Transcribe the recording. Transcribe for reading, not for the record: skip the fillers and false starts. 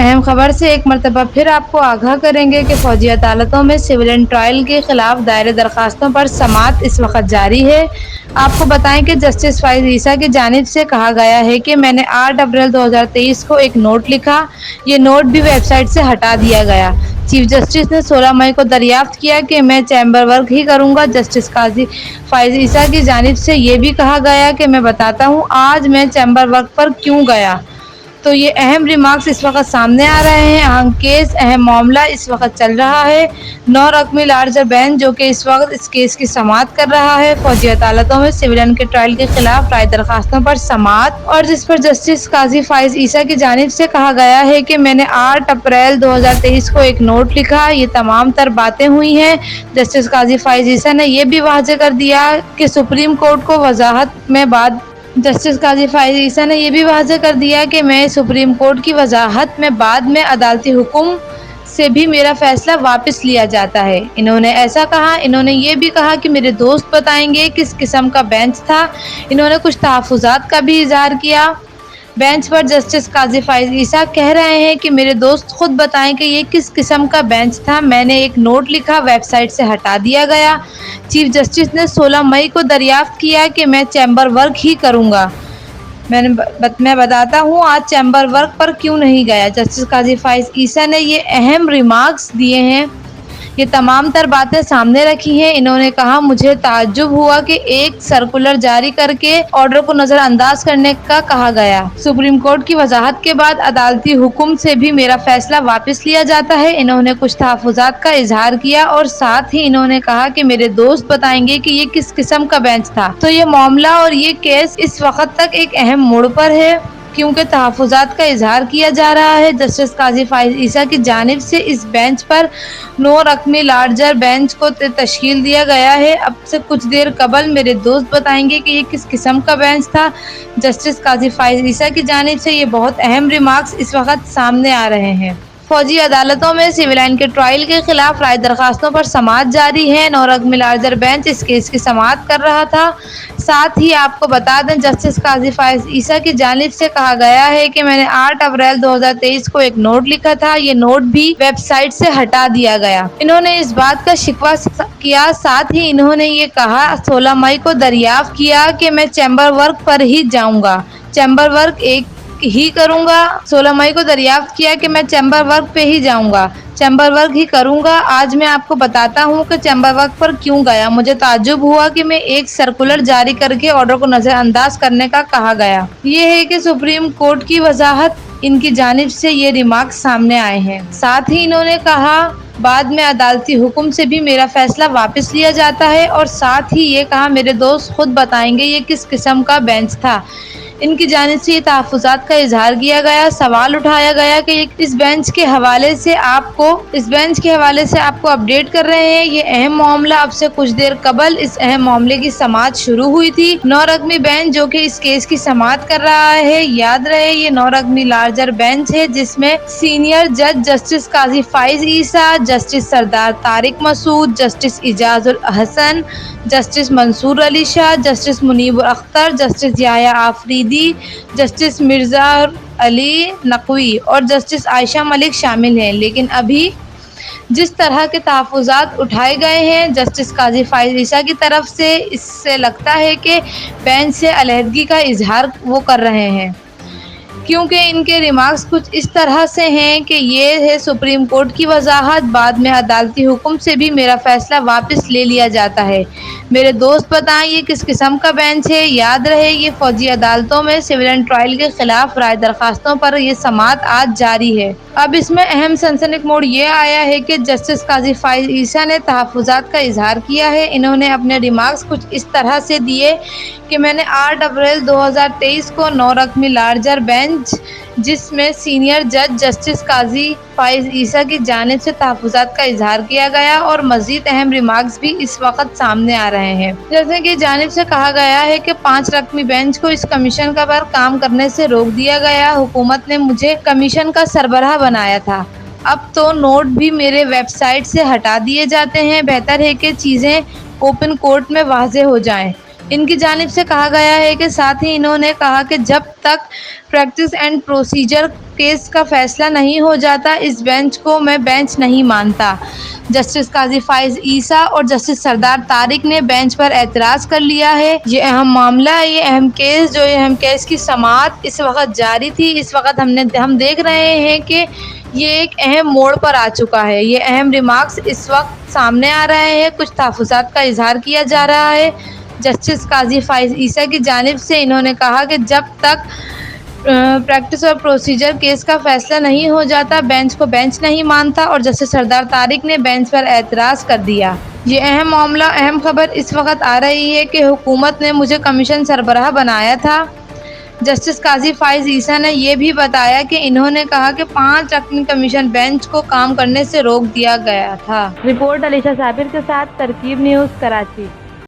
اہم خبر سے ایک مرتبہ پھر آپ کو آگاہ کریں گے کہ فوجی عدالتوں میں سویلین ٹرائل کے خلاف دائر درخواستوں پر سماعت اس وقت جاری ہے۔ آپ کو بتائیں کہ جسٹس فائز عیسیٰ کی جانب سے کہا گیا ہے کہ میں نے 8 اپریل 2023 کو ایک نوٹ لکھا، یہ نوٹ بھی ویب سائٹ سے ہٹا دیا گیا۔ چیف جسٹس نے 16 مئی کو دریافت کیا کہ میں چیمبر ورک ہی کروں گا۔ جسٹس قاضی فائز عیسیٰ کی جانب سے یہ بھی کہا گیا کہ میں بتاتا ہوں آج میں چیمبر ورک پر کیوں گیا۔ تو یہ اہم ریمارکس اس وقت سامنے آ رہے ہیں۔ اہم کیس، اہم معاملہ اس وقت چل رہا ہے۔ 9 رکنی لارجر بینچ جو کہ اس وقت اس کیس کی سماعت کر رہا ہے، فوجی عدالتوں میں سویلین کے ٹرائل کے خلاف رائے درخواستوں پر سماعت، اور جس پر جسٹس قاضی فائز عیسیٰ کی جانب سے کہا گیا ہے کہ میں نے 8 اپریل 2023 کو ایک نوٹ لکھا، یہ تمام تر باتیں ہوئی ہیں۔ جسٹس قاضی فائز عیسیٰ نے یہ بھی واضح کر دیا کہ سپریم کورٹ کو وضاحت میں جسٹس قاضی فائز عیسیٰ نے یہ بھی واضح کر دیا کہ میں سپریم کورٹ کی وضاحت میں بعد میں عدالتی حکم سے بھی میرا فیصلہ واپس لیا جاتا ہے۔ انہوں نے ایسا کہا۔ انہوں نے یہ بھی کہا کہ میرے دوست بتائیں گے کس قسم کا بینچ تھا۔ انہوں نے کچھ تحفظات کا بھی اظہار کیا۔ بینچ پر جسٹس قاضی فائز عیسیٰ کہہ رہے ہیں کہ میرے دوست خود بتائیں کہ یہ کس قسم کا بینچ تھا، میں نے ایک نوٹ لکھا، ویب سائٹ سے ہٹا دیا گیا۔ چیف جسٹس نے 16 مئی کو دریافت کیا کہ میں چیمبر ورک ہی کروں گا۔ میں بتاتا ہوں آج چیمبر ورک پر کیوں نہیں گیا۔ جسٹس قاضی فائز عیسیٰ نے یہ اہم ریمارکس دیے ہیں، یہ تمام تر باتیں سامنے رکھی ہیں۔ انہوں نے کہا مجھے تعجب ہوا کہ ایک سرکولر جاری کر کے آرڈر کو نظر انداز کرنے کا کہا گیا۔ سپریم کورٹ کی وضاحت کے بعد عدالتی حکم سے بھی میرا فیصلہ واپس لیا جاتا ہے۔ انہوں نے کچھ تحفظات کا اظہار کیا اور ساتھ ہی انہوں نے کہا کہ میرے دوست بتائیں گے کہ یہ کس قسم کا بینچ تھا۔ تو یہ معاملہ اور یہ کیس اس وقت تک ایک اہم موڑ پر ہے کیونکہ تحفظات کا اظہار کیا جا رہا ہے۔ جسٹس قاضی فائز عیسیٰ کی جانب سے اس بینچ پر 9 رکنی لارجر بینچ کو تشکیل دیا گیا ہے۔ اب سے کچھ دیر قبل میرے دوست بتائیں گے کہ یہ کس قسم کا بینچ تھا۔ جسٹس قاضی فائز عیسیٰ کی جانب سے یہ بہت اہم ریمارکس اس وقت سامنے آ رہے ہیں۔ فوجی عدالتوں میں سویلین کے ٹرائل کے خلاف رائے درخواستوں پر سماعت جاری ہے۔ 9 رکنی لارجر بینچ اس کیس کی سماعت کر رہا تھا۔ ساتھ ہی آپ کو بتا دیں جسٹس قاضی فائز عیسیٰ کی جانب سے کہا گیا ہے کہ میں نے 8 اپریل 2023 کو ایک نوٹ لکھا تھا، یہ نوٹ بھی ویب سائٹ سے ہٹا دیا گیا۔ انہوں نے اس بات کا شکوہ کیا۔ ساتھ ہی انہوں نے یہ کہا 16 مئی کو دریافت کیا کہ میں چیمبر ورک پر ہی جاؤں گا، چیمبر ورک ہی کروں گا۔ 16 مئی کو دریافت کیا کہ میں چیمبر ورک پہ ہی جاؤں گا، چیمبر ورک ہی کروں گا۔ آج میں آپ کو بتاتا ہوں کہ چیمبر ورک پر کیوں گیا۔ مجھے تعجب ہوا کہ میں ایک سرکولر جاری کر کے آرڈر کو نظر انداز کرنے کا کہا گیا۔ یہ ہے کہ سپریم کورٹ کی وضاحت، ان کی جانب سے یہ ریمارکس سامنے آئے ہیں۔ ساتھ ہی انہوں نے کہا بعد میں عدالتی حکم سے بھی میرا فیصلہ واپس لیا جاتا ہے، اور ساتھ ہی یہ کہا میرے دوست خود بتائیں گے یہ کس قسم کا بینچ تھا۔ ان کی جانب سے یہ تحفظات کا اظہار کیا گیا۔ سوال اٹھایا گیا کہ اس بینچ کے حوالے سے آپ کو اپڈیٹ کر رہے ہیں۔ یہ اہم معاملہ اب سے کچھ دیر قبل اس اہم معاملے کی سماعت شروع ہوئی تھی۔ 9 رکنی بینچ جو کہ اس کیس کی سماعت کر رہا ہے، یاد رہے یہ 9 رکنی لارجر بینچ ہے جس میں سینئر جج جسٹس قاضی فائز عیسیٰ، جسٹس سردار طارق مسعود، جسٹس اعجاز الحسن، جسٹس منصور علی شاہ، جسٹس منیب اختر، جسٹس یحییٰ آفریدی، جسٹس مرزا علی نقوی اور جسٹس عائشہ ملک شامل ہیں۔ لیکن ابھی جس طرح کے تحفظات اٹھائے گئے ہیں جسٹس قاضی فائز عیسیٰ کی طرف سے، اس سے لگتا ہے کہ بینچ سے علیحدگی کا اظہار وہ کر رہے ہیں، کیونکہ ان کے ریمارکس کچھ اس طرح سے ہیں کہ یہ ہے سپریم کورٹ کی وضاحت، بعد میں عدالتی حکم سے بھی میرا فیصلہ واپس لے لیا جاتا ہے۔ میرے دوست بتائیں یہ کس قسم کا بینچ ہے۔ یاد رہے یہ فوجی عدالتوں میں سویلین ٹرائل کے خلاف رائے درخواستوں پر یہ سماعت آج جاری ہے۔ اب اس میں اہم سنسنی موڑ یہ آیا ہے کہ جسٹس قاضی فائز عیسیٰ نے تحفظات کا اظہار کیا ہے۔ انہوں نے اپنے ریمارکس کچھ اس طرح سے دیے کہ میں نے 8 اپریل 2023 کو 9 رکنی لارجر بینچ جس میں سینئر جج جسٹس قاضی فائز عیسیٰ کی جانب سے تحفظات کا اظہار کیا گیا، اور مزید اہم ریمارکس بھی اس وقت سامنے آ رہے ہیں۔ جیسے کہ جانب سے کہا گیا ہے کہ 5 رکنی بینچ کو اس کمیشن پر کام کرنے سے روک دیا گیا۔ حکومت نے مجھے کمیشن کا سربراہ بنایا تھا، اب تو نوٹ بھی میرے ویب سائٹ سے ہٹا دیے جاتے ہیں۔ بہتر ہے کہ چیزیں اوپن کورٹ میں واضح ہو جائیں، ان کی جانب سے کہا گیا ہے۔ کہ ساتھ ہی انہوں نے کہا کہ جب تک پریکٹس اینڈ پروسیجر کیس کا فیصلہ نہیں ہو جاتا، اس بینچ کو میں بینچ نہیں مانتا۔ جسٹس قاضی فائز عیسیٰ اور جسٹس سردار طارق نے بینچ پر اعتراض کر لیا ہے۔ یہ اہم معاملہ، یہ اہم کیس کی سماعت اس وقت جاری تھی۔ اس وقت ہم دیکھ رہے ہیں کہ یہ ایک اہم موڑ پر آ چکا ہے۔ یہ اہم ریمارکس اس وقت سامنے آ رہے ہیں، کچھ تحفظات کا اظہار کیا جا رہا ہے۔ جسٹس قاضی فائز عیسیٰ کی جانب سے انہوں نے کہا کہ جب تک پریکٹس اور پروسیجر کیس کا فیصلہ نہیں ہو جاتا، بینچ کو بینچ نہیں مانتا، اور جسٹس سردار طارق نے بینچ پر اعتراض کر دیا۔ یہ اہم معاملہ، اہم خبر اس وقت آ رہی ہے کہ حکومت نے مجھے کمیشن سربراہ بنایا تھا۔ جسٹس قاضی فائز عیسیٰ نے یہ بھی بتایا کہ انہوں نے کہا کہ 5 رکنی کمیشن بینچ کو کام کرنے سے روک دیا گیا تھا۔ رپورٹ علیشہ صابر کے ساتھ ترکیب نیوز، کراچی۔